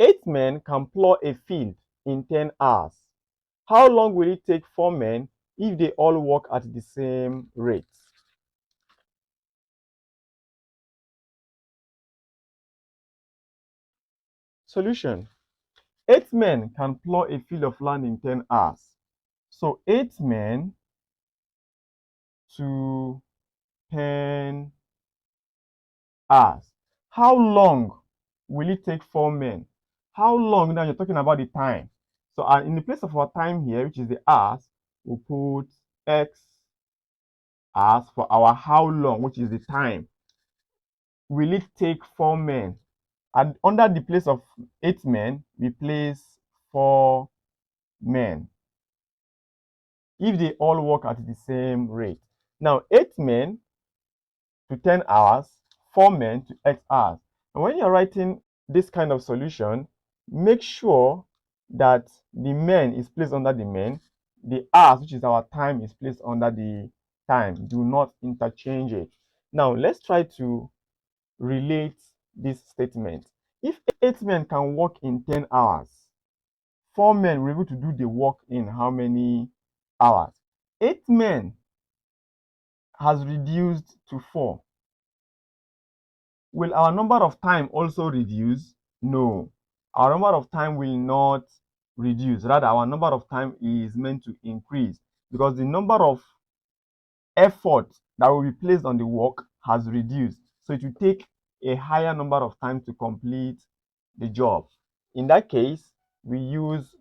8 men can plow a field in 10 hours. How long will it take 4 men if they all work at the same rate? Solution. 8 men can plow a field of land in 10 hours. So 8 men to 10 hours. How long will it take 4 men? How long? Now you're talking about the time. So in the place of our time here, which is the hours, we'll put X hours for our how long, which is the time. Will it take 4 men? And under the place of 8 men, we place 4 men if they all work at the same rate. Now, 8 men to 10 hours, 4 men to X hours. And when you're writing this kind of solution, make sure that the men is placed under the men, the hours, which is our time, is placed under the time. Do not interchange it. Now, let's try to relate this statement. If 8 men can work in 10 hours, 4 men were able to do the work in how many hours? 8 men has reduced to 4. Will our number of time also reduce? No. Our number of time will not reduce. Rather, our number of time is meant to increase because the number of effort that will be placed on the work has reduced. So it will take a higher number of time to complete the job. In that case, we use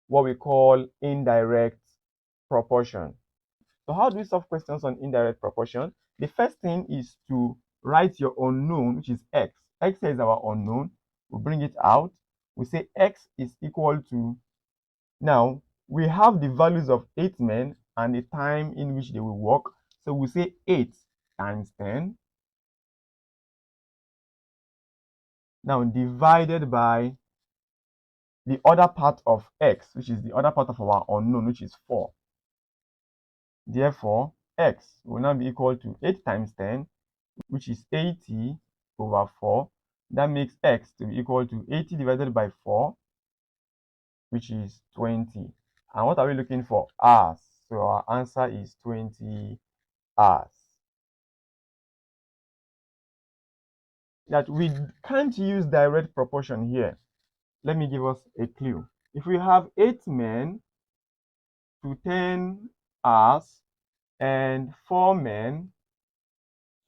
what we call indirect proportion. So how do we solve questions on indirect proportion? The first thing is to write your unknown, which is x. X is our unknown. We bring it out. We say x is equal to, now we have the values of 8 men and the time in which they will work. So we say 8 times 10. Now divided by the other part of x, which is the other part of our unknown, which is 4. Therefore, x will now be equal to 8 times 10, which is 80 over 4. That makes x to be equal to 80 divided by 4, which is 20. And what are we looking for? Hours. So our answer is 20 hours. That we can't use direct proportion here. Let me give us a clue. If we have 8 men to 10 hours and 4 men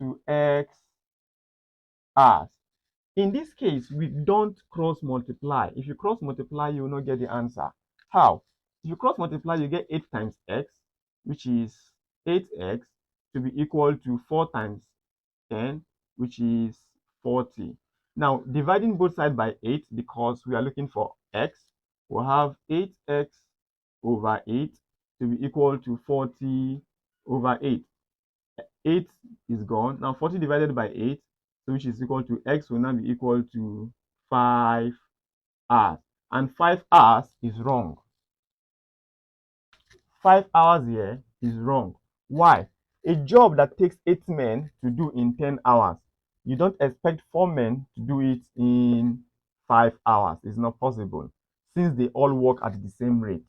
to X hours. In this case, we don't cross multiply. If you cross multiply, you will not get the answer. How? If you cross multiply, you get 8 times x, which is 8x, to be equal to 4 times 10, which is 40. Now, dividing both sides by 8, because we are looking for x, we'll have 8x over 8 to be equal to 40 over 8. 8 is gone. Now 40 divided by 8, so which is equal to x will now be equal to 5 hours. And 5 hours is wrong. 5 hours here is wrong. Why? A job that takes 8 men to do in 10 hours, you don't expect 4 men to do it in 5 hours. It's not possible since they all work at the same rate.